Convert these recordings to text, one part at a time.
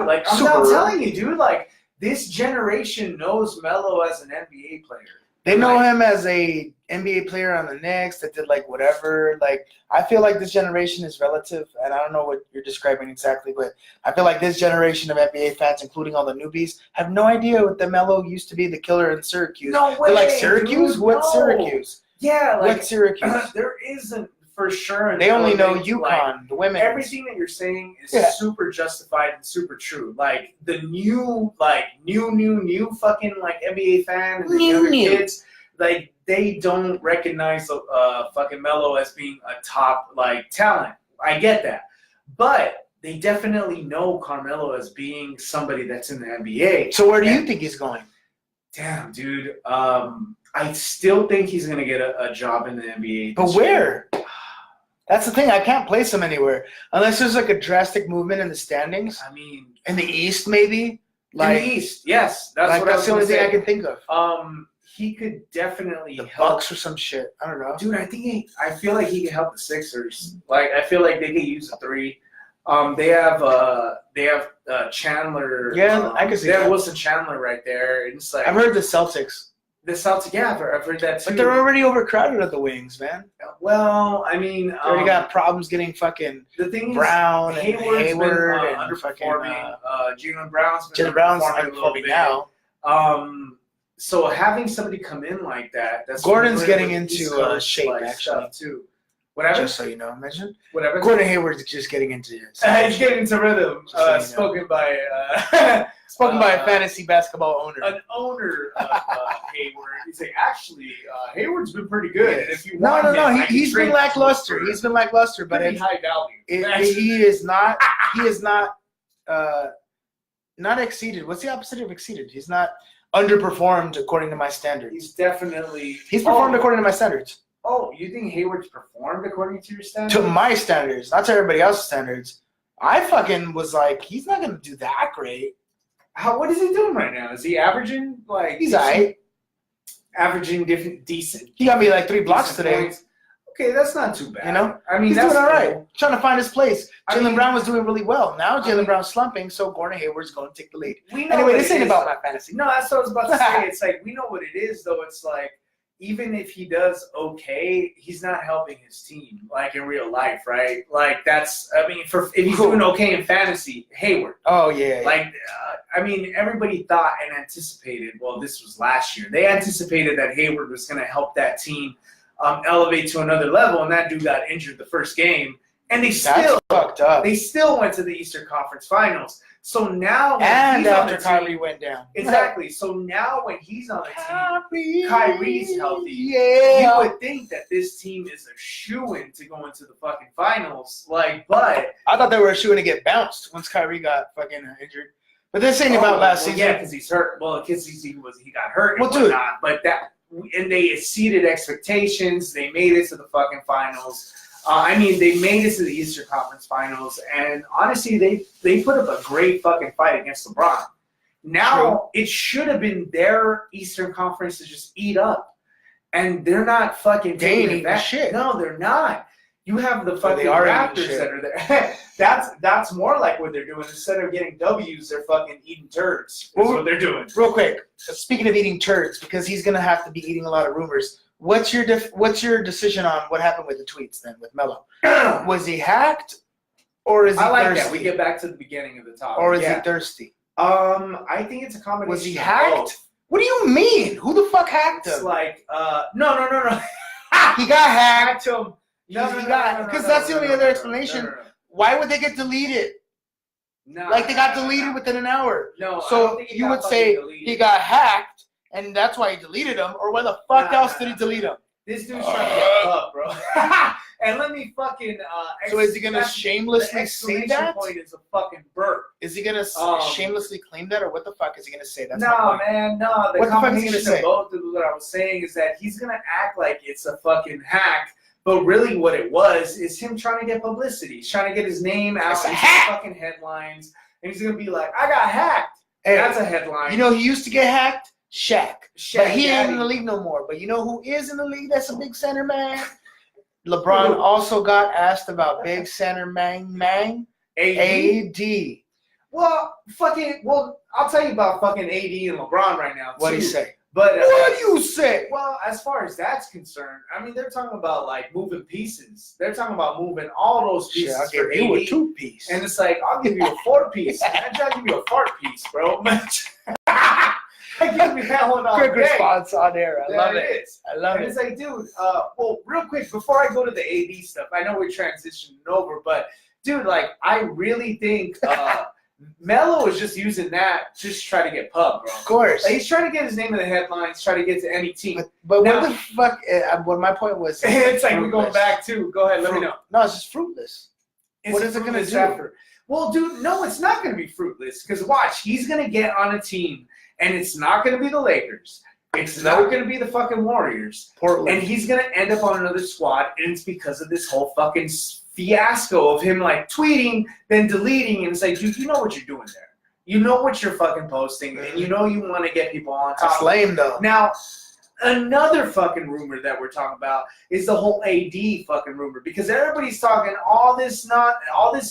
Like, I'm telling you, dude, like, this generation knows Melo as an NBA player. They know him as a NBA player on the Knicks that did, like, whatever. Like, I feel like this generation is relative, and I don't know what you're describing exactly, but I feel like this generation of NBA fans, including all the newbies, have no idea what the Melo used to be, the killer in Syracuse. No way, they're like, Syracuse? Dude, What no. Syracuse? Yeah, like, what Syracuse? There isn't for sure. They only know UConn, like, the women. Everything that you're saying is super justified and super true. Like, the new fucking, like, NBA fan and the younger kids, like, they don't recognize fucking Melo as being a top, like, talent. I get that. But they definitely know Carmelo as being somebody that's in the NBA. So where do you think he's going? Damn, dude. I still think he's going to get a job in the NBA. But where? That's the thing. I can't place him anywhere. Unless there's, like, a drastic movement in the standings. I mean, in the East, maybe? Like, in the East, yes. That's the only thing I can think of. He could definitely the help. Bucks or some shit. I don't know. Dude, I feel like he could help the Sixers. Like, I feel like they could use a three. They have Chandler. Yeah, I can see that. They have that. Wilson Chandler right there. And it's like, I've heard the Celtics. The Celtics, yeah, I've heard that too. But they're already overcrowded at the wings, man. Well, I mean, they already got problems getting fucking the thing Brown is, and Hayward and underperforming. Jalen Brown's underperforming now. So having somebody come in like that's Gordon's getting into shape, like, actually, too. Whatever. Just so you know, imagine. Whatever. Gordon Hayward's just getting into it. He's getting into rhythm. Spoken by a fantasy basketball owner. An owner of Hayward. He's like, actually, Hayward's been pretty good. And if you want no. He's been lackluster. He's been lackluster, but it's high value. He is not. He is not. Not exceeded. What's the opposite of exceeded? He's not underperformed according to my standards. He's definitely. He's performed according to my standards. Oh, you think Hayward's performed according to your standards? To my standards, not to everybody else's standards. I fucking was like, he's not gonna do that great. What is he doing right now? Is he averaging like? He's alright. Averaging decent. He got me like 3 blocks today. Points. Okay, that's not too bad. You know, I mean, he's that's doing all right. Cool. Trying to find his place. Jalen Brown was doing really well. Now Jalen Brown's slumping, so Gordon Hayward's going to take the lead. Anyway, this ain't about my fantasy. No, that's what I was about to say. It's like we know what it is, though. It's like. Even if he does okay, he's not helping his team, like in real life, right? Like that's, I mean, if he's doing okay in fantasy, Hayward. Oh, yeah. Like, I mean, everybody thought and anticipated, well, this was last year. They anticipated that Hayward was going to help that team elevate to another level, and that dude got injured the first game. And they still fucked up. They still went to the Eastern Conference Finals. So now when he's after Kyrie went down. Exactly. So now when he's on the team, Kyrie's healthy. Yeah. You would think that this team is a shoo-in to go into the fucking finals. Like, but I thought they were a shoo-in to get bounced once Kyrie got fucking injured. But this ain't about last season. Yeah, because he's hurt. Well, because he got hurt and dude. whatnot. But and they exceeded expectations. They made it to the fucking finals. I mean, they made it to the Eastern Conference Finals, and honestly, they put up a great fucking fight against LeBron. Now, it should have been their Eastern Conference to just eat up, and they're not fucking taking it back. Shit. No, they're not. You have the fucking Raptors that are there. That's more like what they're doing. Instead of getting W's, they're fucking eating turds. That's what they're doing. Real quick, speaking of eating turds, because he's gonna have to be eating a lot of rumors. What's your decision on what happened with the tweets then with Melo? Was he hacked, or is he thirsty? I like that. We get back to the beginning of the topic. Or is he thirsty? I think it's a combination. Was he hacked? What do you mean? Who the fuck hacked him? It's like, no. He got hacked. No, because that's the only other explanation. Why would they get deleted? No, like they got deleted within an hour. No, so you would say he got hacked. And that's why he deleted him, or why the fuck else did he delete him? This dude's trying to get up, bro. And let me fucking. So is he gonna shamelessly say that? Point is a fucking burp. Is he gonna shamelessly claim that, or what the fuck is he gonna say? That's no, man, no. What the fuck is he gonna say? Both of what I was saying is that he's gonna act like it's a fucking hack, but really what it was is him trying to get publicity. He's trying to get his name out in fucking headlines, and he's gonna be like, "I got hacked." Hey, that's a headline. You know, he used to get hacked. Shaq. But he ain't in the league no more. But you know who is in the league that's a big center man? LeBron also got asked about big center man. AD. Well, I'll tell you about fucking AD and LeBron right now. What do you say? But what do you say? Well, as far as that's concerned, I mean, they're talking about like moving pieces. They're talking about moving all those pieces I'll for give you AD. a 2-piece. And it's like, I'll give you a 4-piece. I'll give you a fart piece, bro. I give you that one all Quick day. response on air. I love it. Is. I love and it. It's like, dude, well, real quick, before I go to the AD stuff, I know we're transitioning over, but, dude, like, I really think Melo is just using that just to try to get pub, bro. Of course. Like, he's trying to get his name in the headlines, try to get to any team. But now, what the fuck? What my point was. It's like we're going back to. Go ahead, let me know. No, it's just fruitless. What is it going to do? After? Well, dude, no, it's not going to be fruitless. Because watch, he's going to get on a team, and it's not going to be the Lakers. It's not going to be the fucking Warriors. Portland. And he's going to end up on another squad, and it's because of this whole fucking fiasco of him, like, tweeting, then deleting, and it's like, dude, you know what you're doing there. You know what you're fucking posting, and you know you want to get people on top. That's lame, though. Now, another fucking rumor that we're talking about is the whole AD fucking rumor, because everybody's talking all this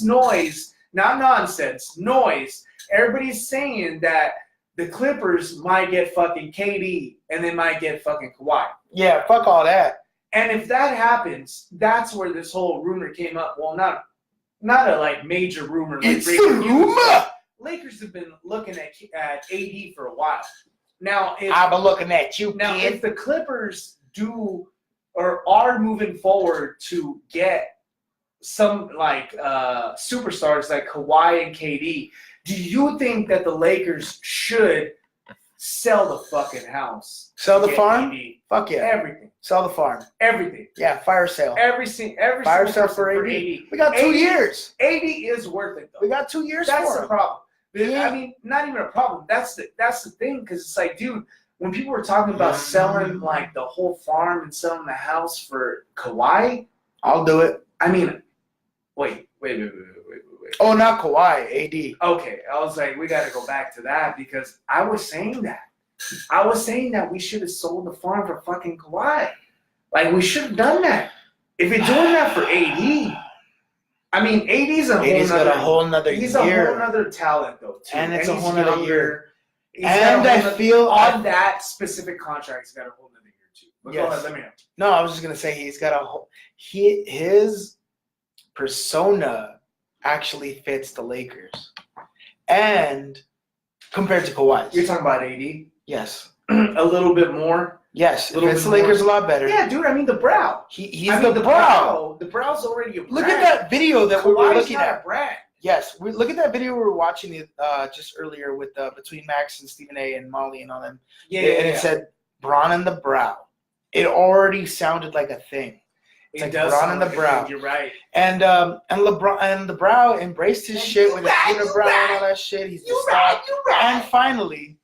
noise, not nonsense, noise. Everybody's saying that the Clippers might get fucking KD and they might get fucking Kawhi. Yeah, fuck all that. And if that happens, that's where this whole rumor came up. Well, not a like major rumor. Like It's a rumor. Lakers have been looking at AD for a while. Now, I've been looking at you, now, kid. if the Clippers do or are moving forward to get some like superstars like Kawhi and KD, do you think that the Lakers should sell the fucking house? Sell the farm? AD? Fuck yeah. Everything. Sell the farm. Everything. Yeah, fire sale. Every fire sale for AD. We got 2 years. AD is worth it, though. We got 2 years That's for the him. problem. Yeah. I mean, not even a problem. That's the thing, because it's like, dude, when people were talking about selling like the whole farm and selling the house for Kawhi, I'll do it. I mean, wait. Oh, not Kawhi, AD. Okay, I was like, we got to go back to that, because I was saying that. I was saying that we should have sold the farm for fucking Kawhi. Like, we should have done that. If you're doing that for AD, I mean, AD's a whole nother year. He's a whole nother talent, though, too. And it's and a whole nother year. And I feel on that specific contract, he's got a whole nother year, too. But yes. Go ahead, let me know. No, I was just gonna say he's got a whole. His persona actually fits the Lakers, and compared to Kawhi, You're talking about AD? yes, A little bit more. yes, Little it's the bit Lakers a lot better. Yeah, dude. I mean, the brow. He's I mean, the brow. The brow's already a brand. Look at that video that we were Kawhi's looking not at. a brand. Yes, look at that video we were watching just earlier with between Max and Stephen A. and Molly and all them. Yeah, and it said Bron and the brow. It already sounded like a thing. It's It like does Bron sound and the like a brow. thing, you're right. And LeBron and the brow embraced his shit with the unibrow and all that shit. He's You the right. And finally,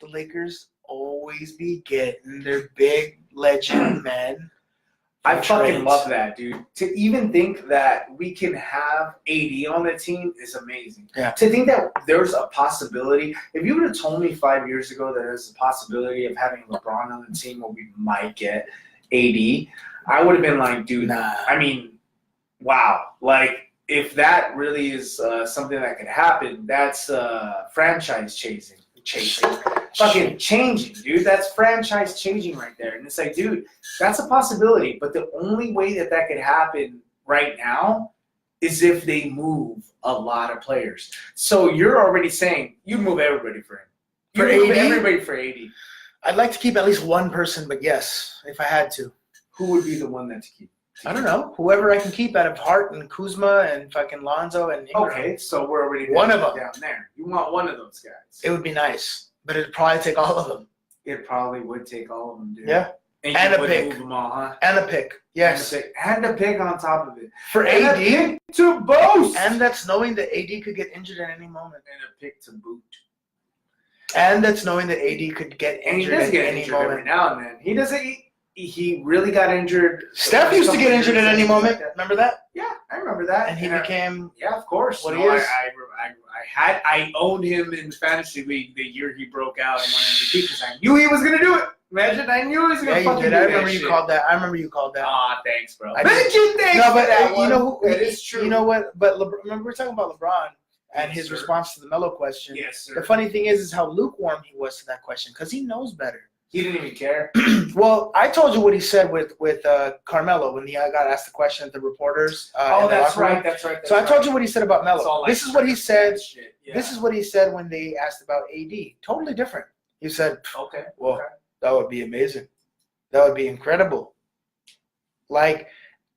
the Lakers always be getting their big legend men. I fucking trades. love that, dude. To even think that we can have AD on the team is amazing. Yeah. To think that there's a possibility, if you would have told me 5 years ago that there's a possibility of having LeBron on the team where we might get AD, I would have been like, dude, I mean, wow. Like, if that really is something that could happen, that's franchise chasing. Fucking changing, dude. That's franchise changing right there. And it's like, dude, that's a possibility. But the only way that could happen right now is if they move a lot of players. So you're already saying you'd move everybody for him. For You'd move AD? everybody for AD. I'd like to keep at least one person, but yes, if I had to. Who would be the one that to keep? I don't know. Whoever I can keep out of Hart and Kuzma and fucking Lonzo and Ingram. Okay, so we're already One of them. down there. You want one of those guys. It would be nice, but it'd probably take all of them. It probably would take all of them, dude. Yeah. And And you a would pick. move them all, huh? And a pick. Yes. And a pick on top of it. For And a AD. pick to boast. And that's knowing that AD could get injured at any moment. And a pick to boot. And that's knowing that AD could get And he injured does at get any injured every moment. now and then. He doesn't. He really got injured. Steph used to get injured at any moment. Like that. Remember that? Yeah, I remember that. And he became. Yeah, of course. What No, he is. I owned him in the fantasy league the year he broke out and won MVP because I knew he was gonna do it. Imagine, I knew he was Yeah, gonna you fucking did. do I that remember you shit. called that. I remember you called that. Aw, thanks, bro. I did. Thanks No, but for that you one. know who? That is true. You know what? But remember we're talking about LeBron and his response to the Melo question. Yes, sir. The funny thing is how lukewarm he was to that question because he knows better. He didn't even care. Well, I told you what he said with Carmelo when he got asked the question at the reporters. That's right. That's right. So I told you what he said about Melo. This is what he said. Yeah. This is what he said when they asked about AD. Totally different. He said, "Okay, well, that would be amazing. That would be incredible. Like,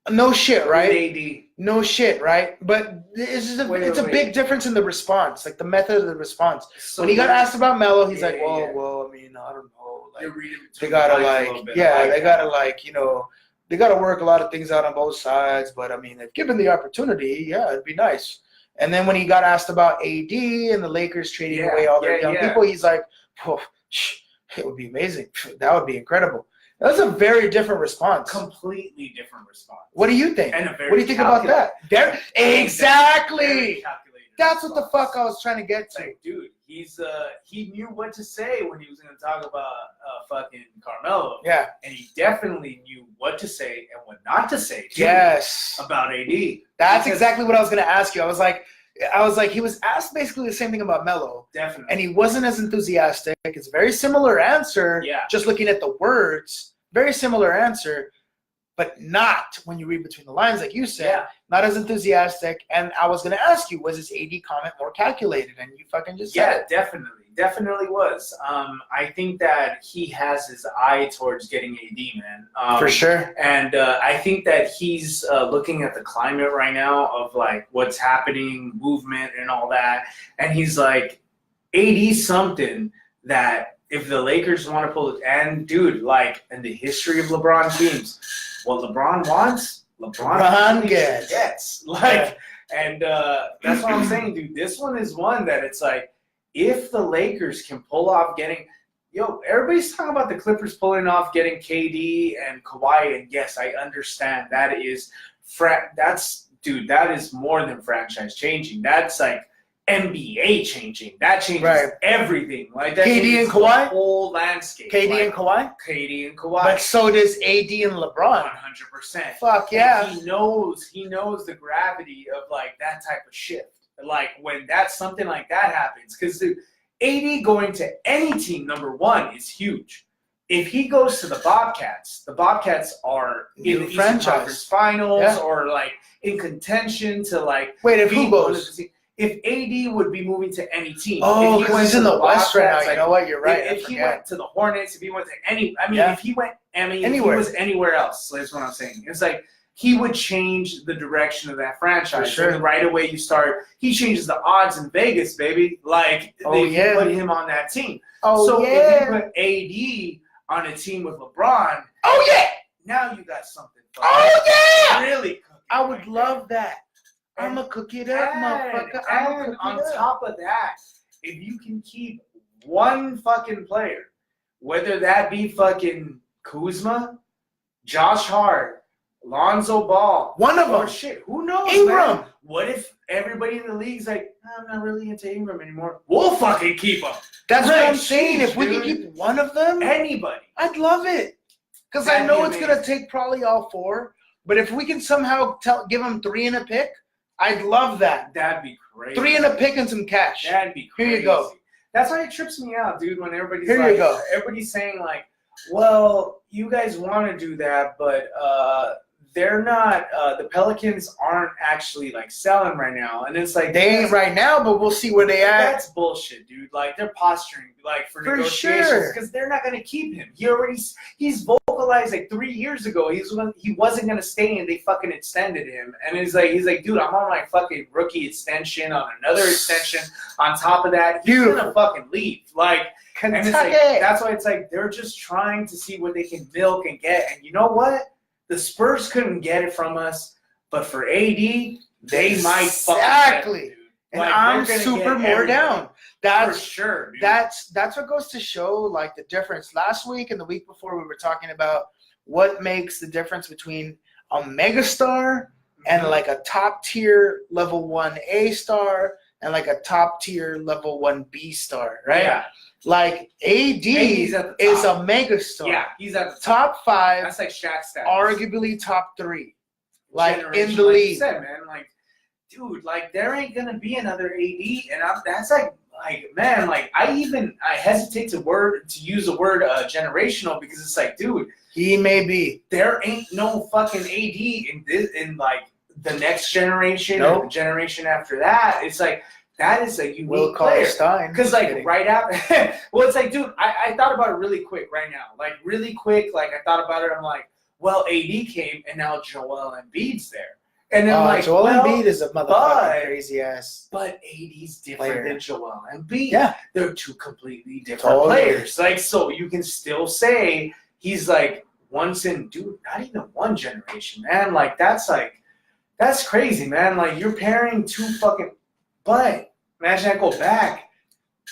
no shit, right? AD. No shit, right? But it's a big difference in the response, like the method of the response. So when he got asked about Melo, he's like, well, I mean, I don't know. Like, they gotta they gotta work a lot of things out on both sides. But I mean, if given the opportunity, it'd be nice. And then when he got asked about AD and the Lakers trading away all their young people, he's like, oh, it would be amazing. That would be incredible. That's a very different response. Completely different response. What do you think? And what do you think about that? Exactly. That's what the fuck I was trying to get to. Like, dude, he knew what to say when he was going to talk about fucking Carmelo. Yeah. And he definitely knew what to say and what not to say. Too, yes. About AD. That's exactly what I was going to ask you. I was like, he was asked basically the same thing about Melo. Definitely. And he wasn't as enthusiastic. It's a very similar answer. Yeah. Just looking at the words, very similar answer, but not when you read between the lines, like you said. Yeah. Not as enthusiastic. And I was going to ask you, was his AD comment more calculated? And you fucking just said it. Definitely. Definitely was. I think that he has his eye towards getting AD, man. For sure. And I think that he's looking at the climate right now of like what's happening, movement and all that. And he's like, AD's something that if the Lakers want to pull it, and dude, like in the history of LeBron teams, what LeBron wants, LeBron gets. Like, and that's what I'm saying, dude. This one is one that it's like, if the Lakers can pull off getting, everybody's talking about the Clippers pulling off getting KD and Kawhi, and yes, I understand that is, that is more than franchise changing. That's like NBA changing. That changes everything. Like that KD and Kawhi, the whole landscape. KD and Kawhi. KD and Kawhi. But so does AD and LeBron. 100%. Fuck yeah. And he knows the gravity of like that type of shift. Like when something like that happens, because AD going to any team, number one, is huge. If he goes to the Bobcats are in the Eastern Conference Finals or like in contention to like. Wait, if who goes? If AD would be moving to any team. Oh, because he's in the West right now. You know what? You're right. If he went to the Hornets, if he went to if he went, if he was anywhere else, that's what I'm saying. It's like he would change the direction of that franchise. Sure. And right away he changes the odds in Vegas, baby. Like, they put him on that team. If you put AD on a team with LeBron, now you got something. Really cooking. I would love that. I'm going to cook it up, motherfucker. And on top of that, if you can keep one fucking player, whether that be fucking Kuzma, Josh Hart, Lonzo Ball, one of them. Shit, who knows? Ingram. Man? What if everybody in the league's like, I'm not really into Ingram anymore? We'll fucking keep him. That's what I'm saying. If we can keep one of them, anybody, I'd love it. Because I know it's gonna take probably all four. But if we can somehow give them 3 and a pick, I'd love that. That'd be crazy. 3 and a pick and some cash. That'd be crazy. Here you go. That's why it trips me out, dude. When everybody's everybody's saying like, well, you guys want to do that, but they're not. The Pelicans aren't actually like selling right now, and it's like they ain't right now, but we'll see where they at. That's bullshit, dude. Like they're posturing like for negotiations because they're not gonna keep him. He's vocalized like 3 years ago he wasn't gonna stay, and they fucking extended him. And he's like, dude, I'm on my fucking rookie extension, on another extension. On top of that, he's gonna fucking leave. Like, Kentucky. And it's like, that's why it's like they're just trying to see what they can milk and get. And you know what? The Spurs couldn't get it from us, but for AD, they might fucking get it, dude. And like, I'm super more down. That's for sure, dude. That's what goes to show like the difference. Last week and the week before, we were talking about what makes the difference between a megastar and like a top tier level 1A star and like a top tier level 1B star, right? Yeah. Like AD is a megastar. Yeah, he's at the top 5. That's like Shaq stats. Arguably top 3, like in the league. You said, man, like dude, like there ain't gonna be another AD, and that's like man, like I hesitate to use the word generational because it's like, dude, he may be. There ain't no fucking AD in like the next generation or the generation after that. It's like that is a unique player. Because like right after, well, it's like, dude, I thought about it really quick right now, like really quick. Like I thought about it. I'm like, well, AD came and now Joel Embiid's there. And then like, Joel Embiid is a motherfucking crazy ass. But AD's different than Joel Embiid. Yeah. They're two completely different players. Like, so you can still say he's like once in, dude, not even one generation, man. Like, that's crazy, man. Like, you're pairing two fucking, but imagine I go back.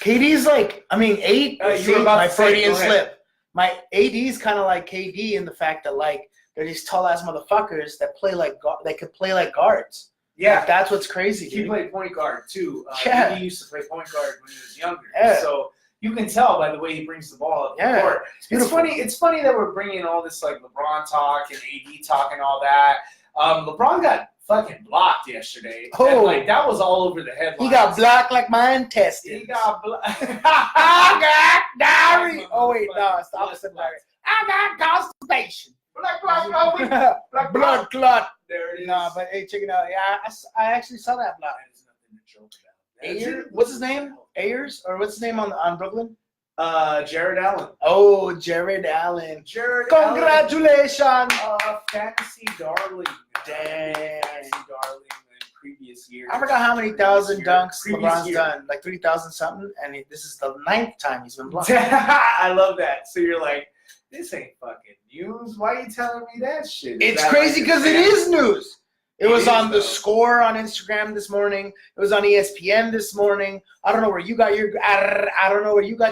KD's like, I mean, 8, you're about my to say, Freudian slip. My AD's kind of like KD in the fact that, like, they're these tall ass motherfuckers that play like could play like guards. Yeah, like, that's what's crazy. He played point guard too. Yeah, he used to play point guard when he was younger. Yeah. So you can tell by the way he brings the ball up the court. It's funny. It's funny that we're bringing all this like LeBron talk and AD talk and all that. LeBron got fucking blocked yesterday. Oh, and, like that was all over the headlines. He got blocked like my intestines. He got blocked. I got diarrhea. Oh wait, no, it's the opposite diarrhea. I got constipation. Blood clot. There it is. Nah, but hey, check it out. Yeah, I actually saw that block. There's nothing to joke about. Ayers? What's his name? Ayers? Or what's his name on Brooklyn? Jared Allen. Oh, Jared Allen. Congratulations. Fantasy darling. Damn. Fantasy darling in previous years. I forgot how many thousand dunks LeBron's done. Like 3,000 something. And this is the 9th time he's been blocked. I love that. So you're like, this ain't fucking news. Why are you telling me that shit? It's crazy because it is news. It was on the Score on Instagram this morning. It was on ESPN this morning. I don't know where you got your graphic at this morning.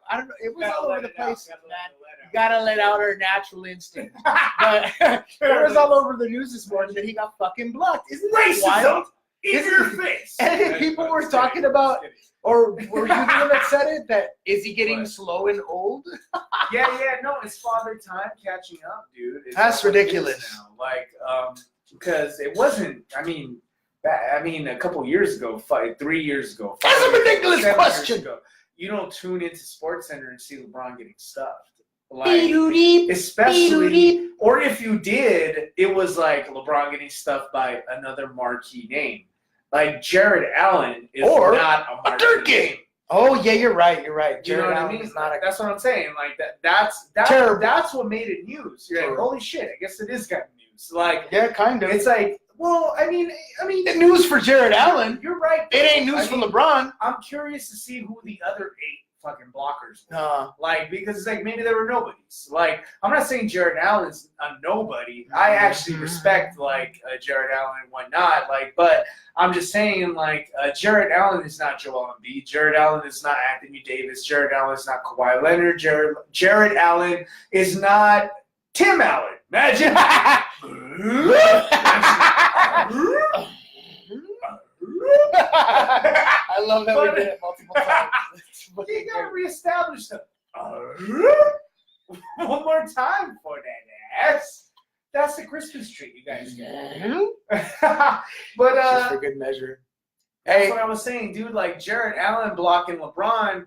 I don't know. It was all over the place, man. You gotta let out our natural instinct. But it was all over the news this morning that he got fucking blocked. Isn't that wild? In your face. And people were talking about. Or were you the one that said it? That is he getting slow and old? yeah, no, it's father time catching up, dude. That's ridiculous. Now. Like, because it wasn't. I mean, a couple years ago, 3 years ago. That's a ridiculous question. You don't tune into SportsCenter and see LeBron getting stuffed. Like, especially, or if you did, it was like LeBron getting stuffed by another marquee name. Like Jared Allen is not a marquee name. Oh yeah, you're right. Jared Allen is not. That's what I'm saying. Like that's what made it news. You're like, holy shit! I guess it is kind of news. Like, yeah, kind of. It's like, well, I mean, the news for Jared Allen. You're right. It ain't news for LeBron. I'm curious to see who the other 8 fucking blockers were. Like, because it's like maybe they were nobodies. Like, I'm not saying Jared Allen's a nobody. I actually respect like Jared Allen and whatnot. Like, but I'm just saying like Jared Allen is not Joel Embiid. Jared Allen is not Anthony Davis. Jared Allen is not Kawhi Leonard. Jared Allen is not Tim Allen. Imagine. I love that we did it multiple times. You gotta reestablish them. One more time for that ass. That's the Christmas tree you guys get. But just for good measure. That's what I was saying, dude. Like Jared Allen blocking LeBron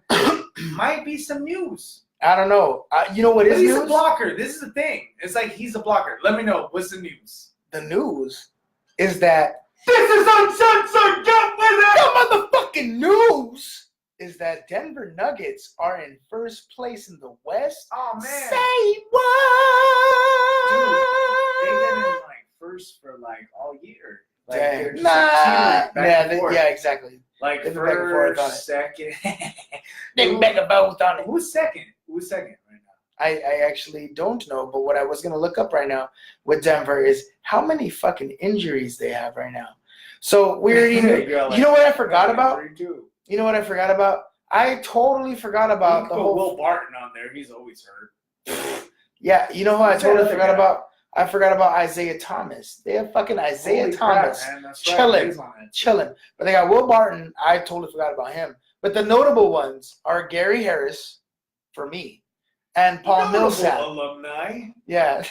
might be some news. I don't know. You know what is news? He's a blocker. This is the thing. It's like he's a blocker. Let me know. What's the news? The news is that this is uncensored. Get with it. The motherfucking news is that Denver Nuggets are in first place in the West. Oh man! Say what? Dude, they've been in like first for like all year. Like, yeah, exactly. Like first, second. They can back both on it. Who's second? Who's second right now? I actually don't know, but what I was gonna look up right now with Denver is how many fucking injuries they have right now. So we already knew. You know what I forgot about? You know what I forgot about? I totally forgot about the whole Will Barton on there. He's always hurt. Yeah, you know who I totally forgot about? I forgot about Isaiah Thomas. They have fucking Isaiah Thomas chilling. But they got Will Barton. I totally forgot about him. But the notable ones are Gary Harris, for me. and Paul Notable Millsap. alumni. Yeah.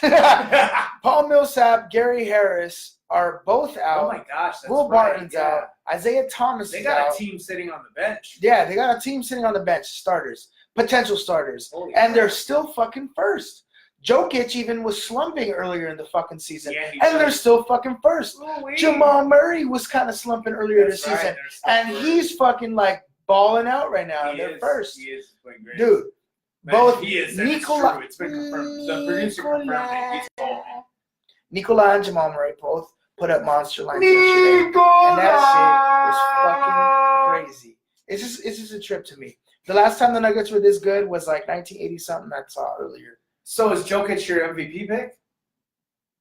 Paul Millsap, Gary Harris are both out. Oh my gosh, that's Will right. Barton's out. Isaiah Thomas They is got out. a team sitting on the bench. Yeah, they got a team sitting on the bench, starters, potential starters, Holy and they're crap. still fucking first. Jokic even was slumping earlier in the fucking season, Yeah, he and they're was. still fucking first. Ooh-wee. Jamal Murray was kind of slumping earlier That's this right, season, they're still and first. he's fucking like balling out right now. He They're is. first, He is playing great. dude. Man, Both he is. And Nikola, it's true. It's been confirmed. The producer confirmed it. He's balling. Nikola and Jamal Murray both put up monster lines yesterday, and that shit was fucking crazy. It's just a trip to me. The last time the Nuggets were this good was like 1980 something. I saw earlier. So is Jokic your MVP pick?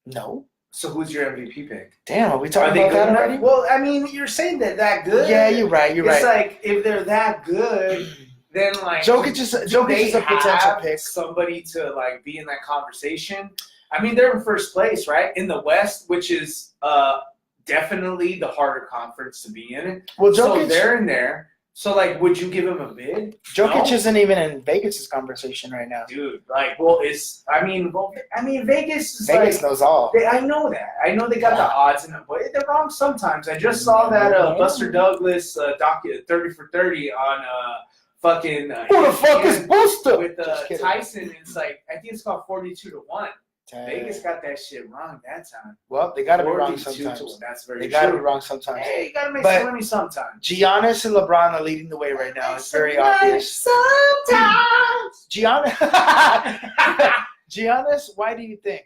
No. So who's your MVP pick? Damn, are we Are talking they about good that enough? already? Well, I mean, you're saying that good. Yeah, you're right. It's like if they're that good, then like Jokic is a potential pick. Somebody to like be in that conversation. I mean, they're in first place, right, in the West, which is definitely the harder conference to be in. Well, so Jokic, they're in there. So like, would you give him a bid? Jokic No? isn't even in Vegas' conversation right now. Dude, like, well, it's. I mean, Vegas is Vegas like. knows all. I know that. I know they got the odds in them, but they're wrong sometimes. I just saw that Buster Douglas 30 for 30 on fucking. Who the fuck is Buster? With Just kidding. Tyson? It's like I think it's called 42-1. Dang. Vegas got that shit wrong that time. Well, they gotta be wrong 42 to sometimes. 1. That's very They true. gotta be wrong sometimes. Hey, you gotta make But- some money sometimes. Giannis and LeBron are leading the way right now. It's very Make some money obvious. Sometimes. Giannis, why do you think?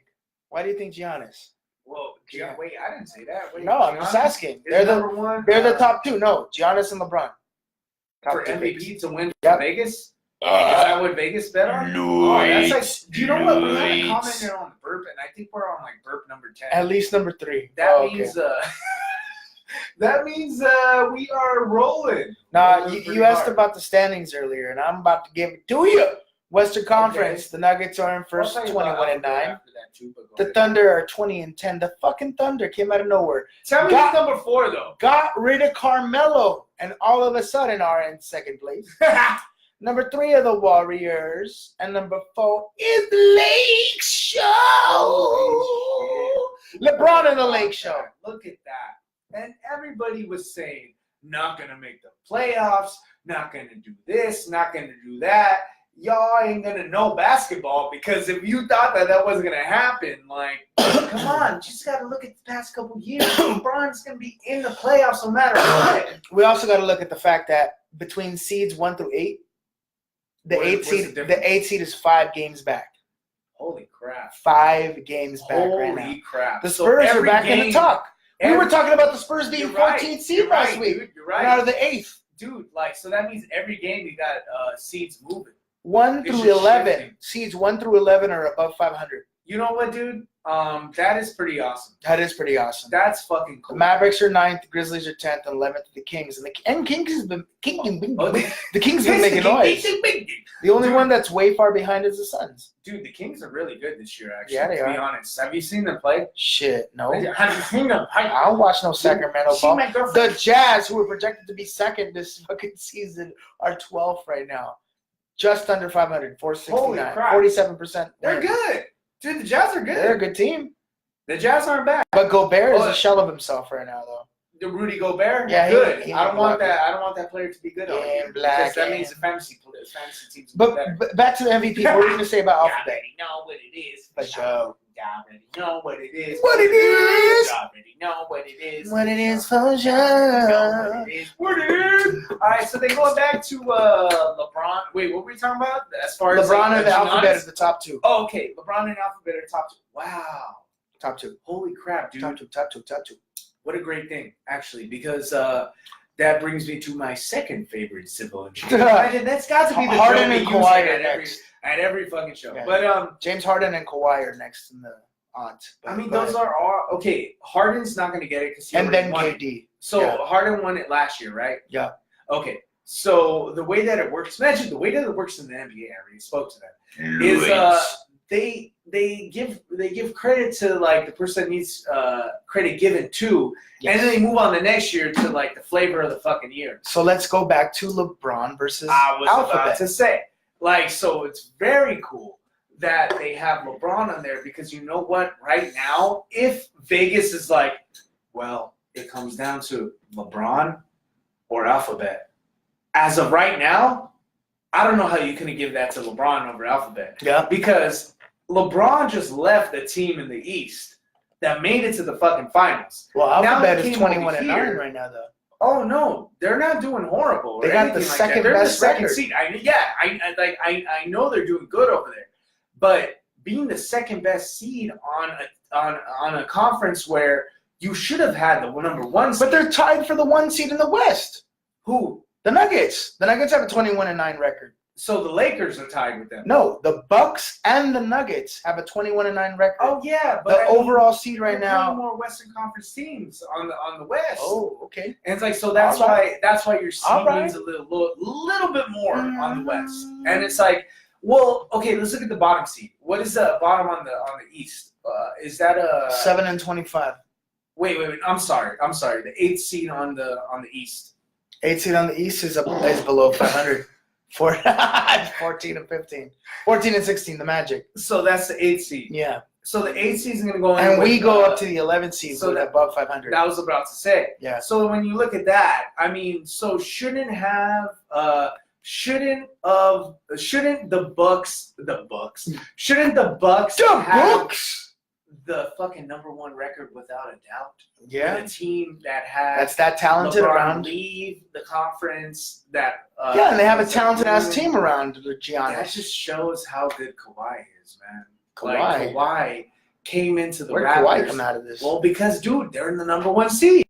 Why do you think Giannis? Well, wait, I didn't say that. Wait, No, I'm just Giannis asking. is They're number one. the top two. No, Giannis and LeBron. Top For two MVP picks. to win Yep. for Vegas? Is that what Vegas bet on? Oh, that's like, do you know what? We haven't commented on the burp, and I think we're on like burp number 10. At least number 3. That Oh, okay. means that means we are rolling. Nah, Rolling you pretty asked hard. about the standings earlier, and I'm about to give it to you. Western Conference, the Nuggets are in first, I'll tell you about 21-9. after that too, but go The ahead. Thunder are 20-10. The fucking Thunder came out of nowhere. Tell me got- who's number 4 though. Got rid of Carmelo, and all of a sudden are in second place. Number 3 are the Warriors, and number 4 is the Lake Show. LeBron and the Lake Show. Look at that. And everybody was saying, not going to make the playoffs, not going to do this, not going to do that. Y'all ain't going to know basketball because if you thought that wasn't going to happen, like, come on, just got to look at the past couple years. LeBron's going to be in the playoffs no matter what. We also got to look at the fact that between seeds 1 through 8, the What's the difference? 8 seed is 5 games back. Holy crap. 5 games back right now. Holy crap. The So Spurs are every back in the game- talk. We every- were talking about the Spurs being You're right. 14th seed You're last right, week. dude. You're And right. out of the 8th. Dude, like, so that means every game you got seeds moving. 1 It's through just 11. shifting. Seeds 1 through 11 are above 500. You know what, dude? That is pretty awesome. That is pretty awesome. That's fucking The cool. Mavericks are 9th, the Grizzlies are 10th, and 11th the Kings. And Kings has been Oh, the Kings have been making noise. The only one that's way far behind is the Suns. Dude, the Kings are really good this year, actually. Yeah, they to be are. honest. Have you seen them play? Shit, no. Have you seen them? I don't watch no Sacramento See ball. my girlfriend? The Jazz, who are projected to be second this fucking season, are 12th right now. Just under 500, 469, Holy crap. 47%. They're good. Dude, the Jazz are good. They're a good team. The Jazz aren't bad. But Gobert is Oh, a shell of himself right now, though. The Rudy Gobert, Yeah, good. he I don't want black. that. I don't want that player to be good on Yeah, you black because that and- means the fantasy teams are better. But back to the MVP. What are you going to say about You Alphabet? already know what it is. For sure. You already know what it is. What it is. You already know what it is. What it is for You know what sure. it is. What it is. All right, so then going back to LeBron. Wait, what were we talking about? As far as LeBron like, and the Giannis? Alphabet is the top 2. Oh, okay. LeBron and Alphabet are top 2. Wow. Top 2. Holy crap, dude. Top 2, top 2, top 2. What a great thing, actually, because that brings me to my second favorite civil engineer. That's got to be the Harden joke we and use Kawhi at are every, next. at every fucking show. Yeah. But James Harden and Kawhi are next in the odds. I mean, those are all okay. Harden's not going to get it because he And already then won it. KD. So Yeah. Harden won it last year, right? Yeah. Okay. So the way that it works, imagine the way that it works in the NBA. I already spoke to that. Is they give credit to like the person that needs credit given to, and then they move on the next year to like the flavor of the fucking year. So let's go back to LeBron versus I was Alphabet. about to say Like, so it's very cool that they have LeBron on there because you know what? Right now, if Vegas is like, well, it comes down to LeBron or Alphabet. As of right now, I don't know how you can give that to LeBron over Alphabet. Yeah. Because LeBron just left a team in the East that made it to the fucking finals. Well, Alphabet is Now it came 21-9 right now, though. Oh no, they're not doing horrible. They got the second best record. Seed. I know they're doing good over there, but being the second best seed on a conference where you should have had the number one seed. But they're tied for the 1 seed in the West. Who? The Nuggets. The Nuggets have a 21-9 record. So the Lakers are tied with them. No, the Bucks and the Nuggets have a 21-9 record. Oh yeah, but the overall seed right now. More Western Conference teams on the West. Oh, okay. And it's like so that's why your seeding's a little bit more Mm-hmm. on the West. And it's like, well, okay, let's look at the bottom seed. What is the bottom on the East? Is that a 7-25? Wait. I'm sorry. The 8th seed on the East. 8th seed on the East is below 500. 14 and 15. 14 and 16, the Magic. So that's the 8th seed. Yeah. So the 8th seed is going to go in. And we go up to the 11th seed so with above 500. That was about to say. Yeah. So when you look at that, I mean, so shouldn't the Bucks have the fucking number one record without a doubt? Yeah. The team that has that's that talented LeBron around. Leave the conference that yeah, and they have a talented ass team around Giannis. That just shows how good Kawhi is, man. Kawhi. Like, Kawhi came into the Where did Raptors. Kawhi come out of this? Well, because dude, they're in the number one seed.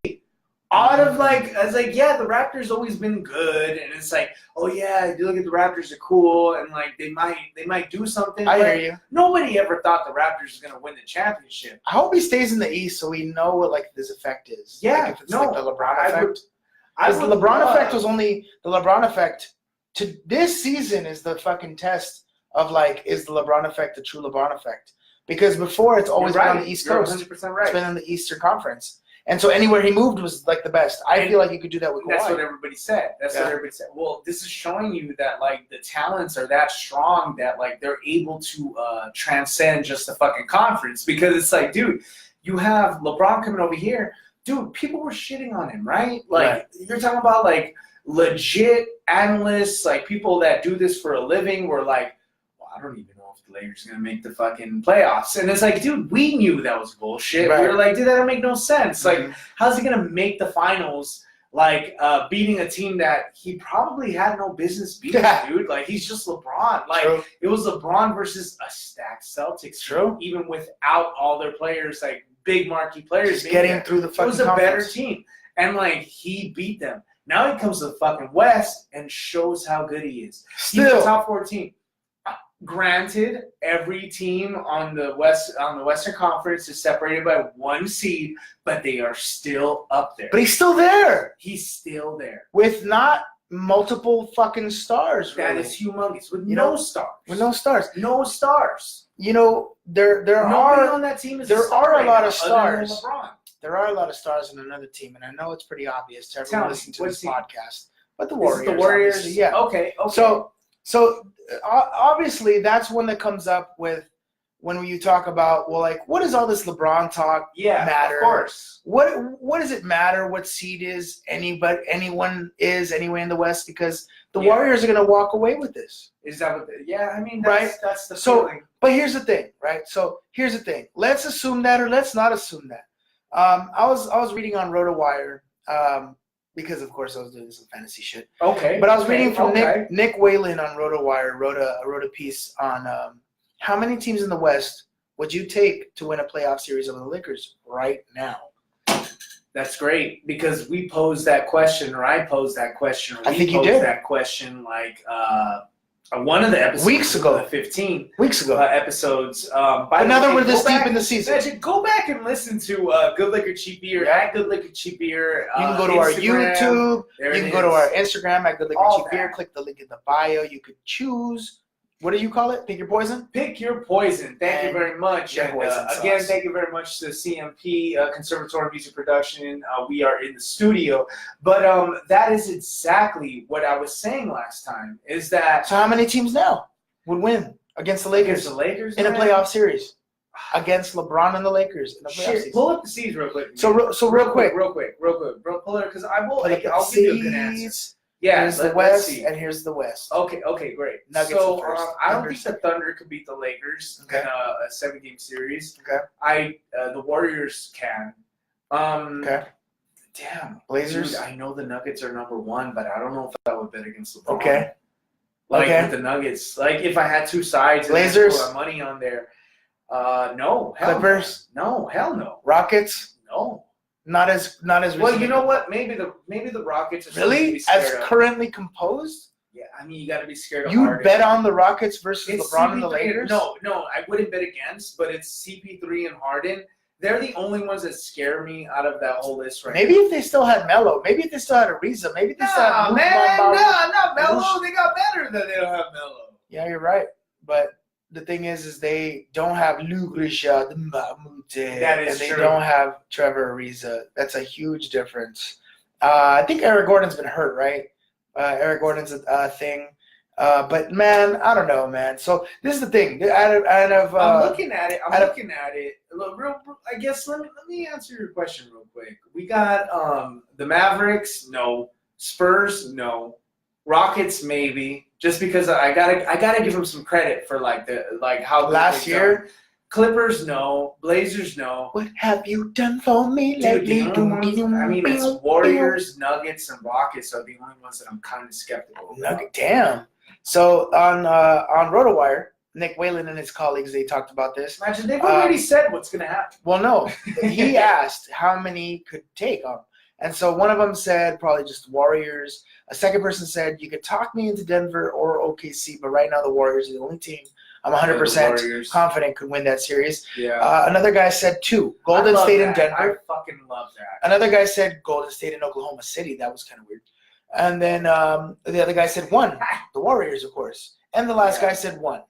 Out of I was like, yeah, the Raptors always been good, and it's like, oh yeah, you look at the Raptors are cool, and like they might do something. I hear you. Nobody ever thought the Raptors was gonna win the championship. I hope he stays in the East so we know what like his effect is. Yeah, like, if it's like the LeBron effect. Because the LeBron effect was only the LeBron effect. To this season is the fucking test of like, is the LeBron effect the true LeBron effect? Because before it's always been on the East Coast. 100% right. It's been in the Eastern Conference. And so anywhere he moved was like the best. I feel like you could do that with Kawhi. That's what everybody said. What everybody said. Well, this is showing you that like the talents are that strong that like they're able to transcend just the fucking conference. Because it's like, dude, you have LeBron coming over here. Dude, people were shitting on him, right? Like you're talking about like legit analysts, like people that do this for a living were like, well, I don't even know if the Lakers are going to make the fucking playoffs. And it's like, dude, we knew that was bullshit. Right. We were like, dude, that don't make no sense. Like, how's he going to make the finals, like, beating a team that he probably had no business beating, dude? Like, he's just LeBron. Like, True. It was LeBron versus a stacked Celtics team, even without all their players, like, big marquee players. Just getting through the fucking It was a conference. better team. And, like, he beat them. Now he comes to the fucking West and shows how good he is. He's the top 4 team. Granted, every team on the Western Conference is separated by 1 seed, but they are still up there. But he's still there. He's still there. With not multiple fucking stars, really. That is humongous. With no stars. With no stars. No stars. You know, there Nobody on that team is there are a lot of stars. LeBron. There are a lot of stars in another team, and I know it's pretty obvious to everyone listening to this podcast. But the Warriors. The Warriors, obviously, yeah. Okay. So obviously that's one that comes up with when you talk about, well, like, what does all this LeBron talk matter? Of course. What does it matter what seed anyone is anyway in the West? Because the Warriors are going to walk away with this. Is that what? I mean, that's the feeling. But here's the thing, right? So here's the thing. Let's assume that, or let's not assume that. I was reading on RotoWire. Because of course I was doing some fantasy shit. Okay. But I was reading from Nick Whalen on RotoWire wrote a piece on how many teams in the West would you take to win a playoff series over the Lakers right now? That's great because we posed that question, or I posed that question, or I think you posed did that question like one of the episodes weeks ago, 15 weeks ago episodes. But now that we're this deep in the season, go back and listen to Good Liquor Cheap Beer at Good Liquor Cheap Beer. You can go to our YouTube. You can go to our Instagram at Good Liquor Cheap Beer. Click the link in the bio. You could choose What do you call it? Pick your poison? Pick your poison. Thank you very much. Your And poison again, sauce. thank you very much to CMP, Conservatory Music Production. We are in the studio. But that is exactly what I was saying last time, is that... So how many teams now would win against the Lakers? Against the Lakers, in a man? playoff series. Against LeBron and the Lakers in a playoff Shit, series. pull up the seeds real quick. So real quick. Bro, pull it, because I'll give you a good answer. Seeds. Yeah, Here's the West, and here's the West. Okay, great. Nuggets so first. I don't think the Thunder could beat the Lakers in a 7-game series. Okay. The Warriors can. Okay. Damn. Blazers. Dude, I know the Nuggets are number 1, but I don't know if I would bet against LeBron. Okay. With the Nuggets. Like, if I had two sides Blazers. and I put my money on there. No. Hell Clippers. No. Hell no. Rockets. No. Not as. Well, you know what? Maybe the Rockets are really as currently composed. Yeah, I mean, you got to be scared of. You Harden. bet on the Rockets versus It's LeBron CP3, and the Lakers? No, I wouldn't bet against, but it's CP3 and Harden. They're the only ones that scare me out of that whole list right Maybe now. if they still had Melo. Maybe if they still had Ariza. Maybe if they still had not Melo. They got better than they don't have Melo. Yeah, you're right. But the thing is they don't have Luke Richard Mbamute. That is and they true. don't have Trevor Ariza. That's a huge difference. I think Eric Gordon's been hurt, right? Eric Gordon's a thing. But man, I don't know, man. So this is the thing. I'm looking at it. I guess let me answer your question real quick. We got the Mavericks, no. Spurs, no. Rockets, maybe. Just because I gotta give them some credit for how last year. Done. Clippers, no. Blazers, no. What have you done for me lately? It's Warriors, Nuggets, and Rockets are the only ones that I'm kind of skeptical about. Damn. So on RotoWire, Nick Whalen and his colleagues, they talked about this. Imagine they've already said what's going to happen. Well, no. He asked how many could take them. And so one of them said probably just Warriors. A second person said you could talk me into Denver or OKC, but right now the Warriors are the only team I'm 100% confident could win that series. Yeah. Another guy said 2. Golden State and Denver. I fucking love that. Another guy said Golden State and Oklahoma City. That was kind of weird. And then the other guy said 1. The Warriors, of course. And the last guy said 1.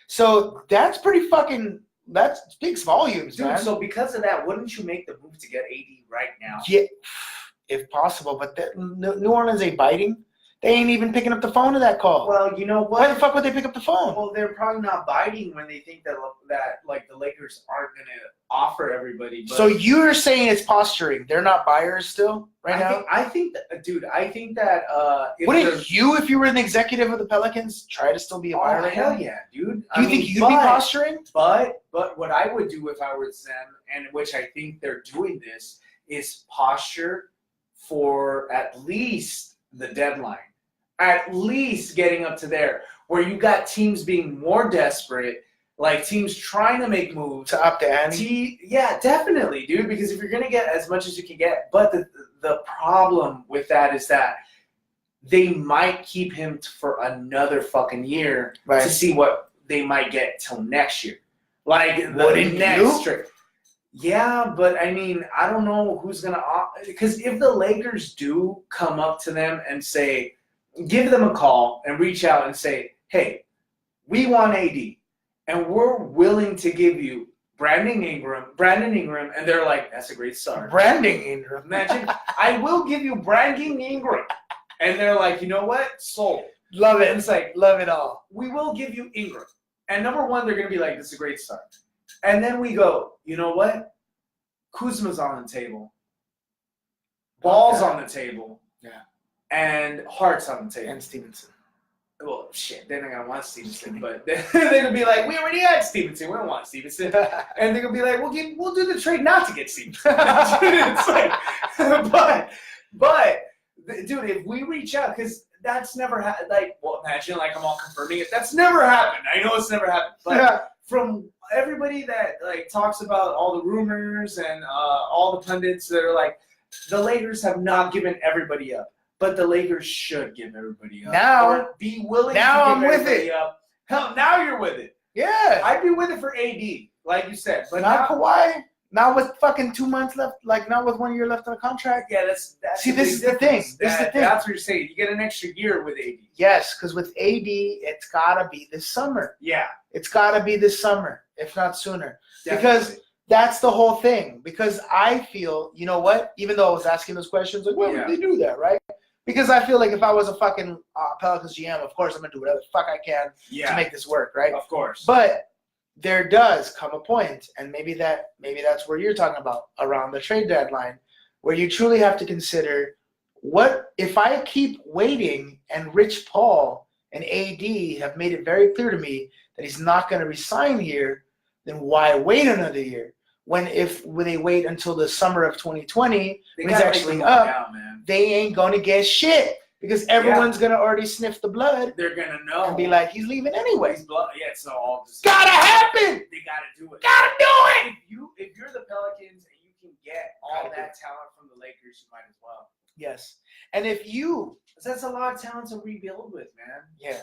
So that's pretty fucking – that speaks volumes, dude, man. So because of that, wouldn't you make the move to get AD right now? Yeah, if possible. But New Orleans ain't biting. They ain't even picking up the phone to that call. Well, you know what? Why the fuck would they pick up the phone? Well, they're probably not biting when they think that the Lakers aren't going to offer everybody. But so you're saying it's posturing. They're not buyers still now? I think that wouldn't you, if you were an executive of the Pelicans, try to still be a buyer right now? Hell yeah, dude. Do you think you'd be posturing? But what I would do if I was them, and which I think they're doing this, is posture for at least the deadline. At least getting up to there, where you got teams being more desperate, like teams trying to make moves. To up the ante? Yeah, definitely, dude, because if you're going to get as much as you can get, but the problem with that is that they might keep him for another fucking year to see what they might get till next year. Like the next trip. Yeah, but I mean, I don't know who's going to – because if the Lakers do come up to them and say – give them a call and reach out and say, hey, we want AD, and we're willing to give you Brandon Ingram, and they're like, that's a great start. Brandon Ingram. Imagine, I will give you Brandon Ingram. And they're like, you know what? Sold. Love it. And it's like, love it all. We will give you Ingram. And number one, they're going to be like, this is a great start. And then we go, you know what? Kuzma's on the table. Ball's on the table. Yeah. And Hart's on the table. And Stevenson. Well, shit, they're not going to want Stevenson, but they're going to be like, we already had Stevenson. We don't want Stevenson. And they're going to be like, we'll do the trade not to get Stevenson. It's like, but, dude, if we reach out, because that's never happened. Like, well, imagine, like, I'm all confirming it. That's never happened. I know it's never happened. But from everybody that, like, talks about all the rumors and all the pundits that are like, the Lakers have not given everybody up. But the Lakers should give everybody up. Now, or be willing now to give I'm with everybody it. up. Hell, now you're with it. Yeah. I'd be with it for AD, like you said. But not Kawhi. Not with fucking 2 months left, like not with 1 year left on the contract. Yeah, that's See, this is the thing. This is the thing. That's what you're saying. You get an extra year with AD. Yes, because with AD, it's gotta be this summer. Yeah. It's gotta be this summer, if not sooner. Definitely. Because that's the whole thing. Because I feel, you know what? Even though I was asking those questions, like, why would they do that, right? Because I feel like if I was a fucking Pelicans GM, of course I'm gonna do whatever the fuck I can to make this work, right? Of course. But there does come a point, and maybe that's where you're talking about around the trade deadline, where you truly have to consider what if I keep waiting and Rich Paul and AD have made it very clear to me that he's not going to resign here, then why wait another year? When they wait until the summer of 2020, when he's actually up, they ain't going to get shit. Because everyone's going to already sniff the blood. They're going to know. And be like, he's leaving anyway. It's all just gotta happen. They got to do it. Gotta do it. If you're the Pelicans and you can get all that talent from the Lakers, you might as well. Yes. And if you... Because that's a lot of talent to rebuild with, man. Yeah,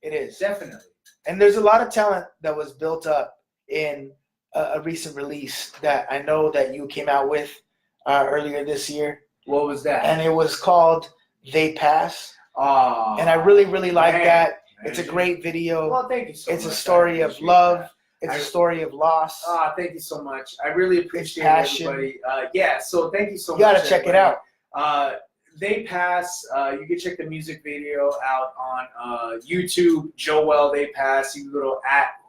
it is. Definitely. And there's a lot of talent that was built up in a recent release that I know that you came out with earlier this year. What was that? And it was called... They Pass. Oh, and I really, really like that. It's a great video. Well, thank you so much. It's a story of love. It's a story of loss. Thank you so much. I really appreciate everybody. So thank you so much. You gotta check it out. They Pass. You can check the music video out on YouTube. Jo Well, They Pass. You can go to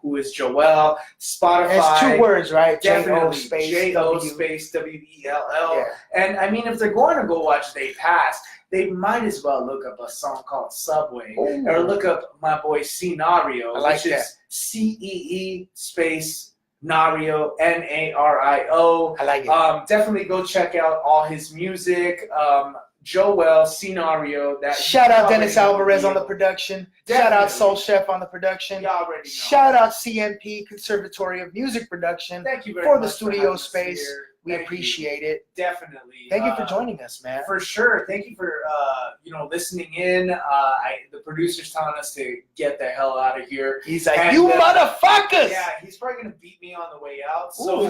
@whoisjoel. Spotify. It's 2 words, right? Definitely. J-O space W-E-L-L. Yeah. And I mean, if they're going to go watch They Pass, they might as well look up a song called Subway. Ooh. Or look up my boy Cee Nario, which is CEE space Nario, Nario. I like it. Definitely go check out all his music. Jo Well, Cee Nario. Shout out Dennis Alvarez on the production. Definitely. Shout out Soul Chef on the production. Y'all already know. Shout out CMP, Conservatory of Music Production. Thank you very for much the studio space. We appreciate it. Definitely. Thank you for joining us, man. For sure. Thank you for listening in. The producer's telling us to get the hell out of here. He's like, you motherfuckers! Yeah, he's probably gonna beat me on the way out. So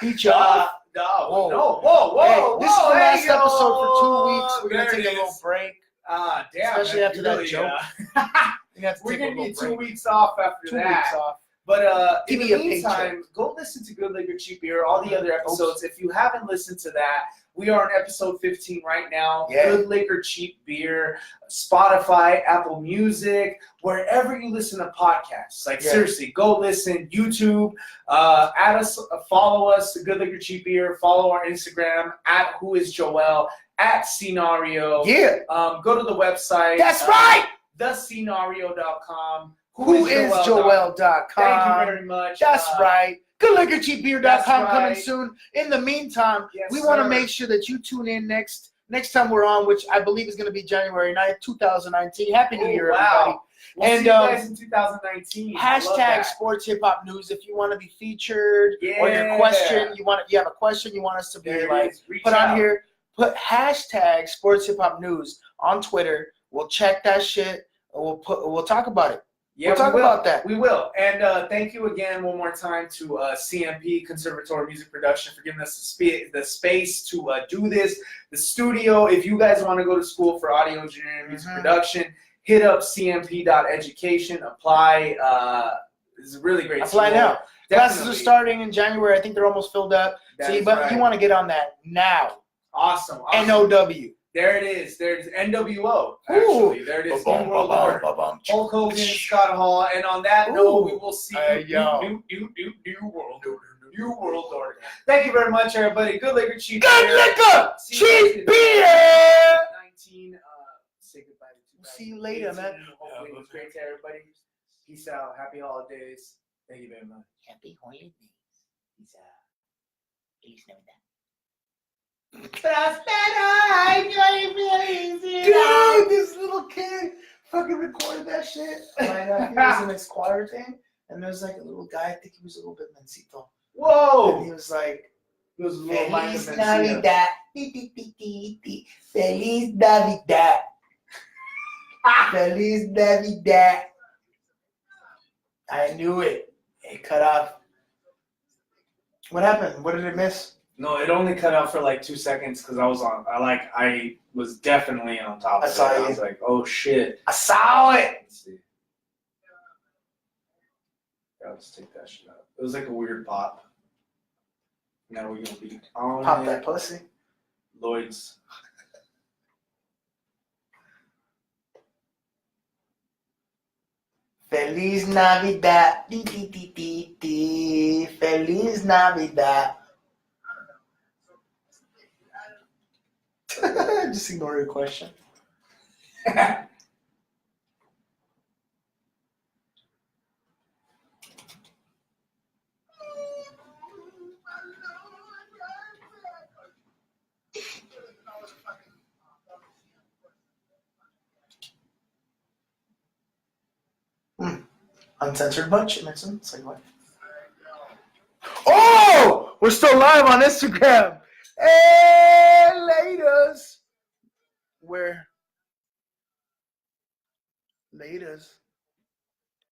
beat you off. Whoa. This is the last episode for 2 weeks. We're gonna take a little break. Damn. Especially after that joke. We're gonna need 2 weeks off after 2 that. weeks off. But in Give the me a meantime, go listen to Good Liquor Cheap Beer, all the other episodes. If you haven't listened to that, we are on episode 15 right now. Yeah. Good Liquor Cheap Beer, Spotify, Apple Music, wherever you listen to podcasts. Seriously, go listen. YouTube, add us, follow us, Good Liquor Cheap Beer. Follow our Instagram @whoisjoel, @Cee Nario. Yeah. Go to the website. That's right. thecenario.com. Whoisjoel.com. Thank you very much. That's right. Goodliquorcheapbeer.com coming right. soon. In the meantime, Yes, we want to sir. make sure that you tune in next time we're on, which I believe is going to be January 9th, 2019. Happy New Year, everybody. We'll see you guys in 2019. Hashtag sports hip hop news. If you want to be featured or your question, you have a question you want us to be put on here, put hashtag sports hip hop news on Twitter. We'll check that shit. We'll talk about it. Yeah, we'll talk about that. We will. And thank you again one more time to CMP, Conservatory Music Production, for giving us the space to do this. The studio, if you guys want to go to school for audio engineering and music production, hit up cmp.education. Apply. It's a really great Apply school. now. Classes are starting in January. I think they're almost filled up. You want to get on that now. Awesome. NOW. There it is. There's NWO, actually. Ooh. There it is. New World Order. Hulk Hogan, Scott Hall. And on that note, we will see you. New World Order. New World Order. Thank you very much, everybody. Good liquor, cheap beer. Good liquor, cheap beer. 19. Say goodbye to We'll see you later, man. Hopefully it was great to everybody. Peace out. Happy holidays. Thank you very much. Happy holidays. Peace out. Feliz Navidad. Dude, this little kid fucking recorded that shit. He was in his choir thing, and there's like a little guy, I think he was a little bit mencito. Whoa! And he was like, Feliz Navidad. Feliz Navidad. Feliz Navidad. I knew it. It cut off. What happened? What did it miss? No, it only cut out for like 2 seconds because I was definitely on top of it. I was like, oh shit. I saw it. Let's see. Yeah, let's take that shit out. It was like a weird pop. Now we're gonna be on Pop that pussy. Lloyd's. Feliz Navidad. Di, di, di, di, di. Feliz Navidad. Just ignore your question. Uncensored bunch. It makes sense. Like what? Oh, we're still live on Instagram. Hey, laters. Where? Laters.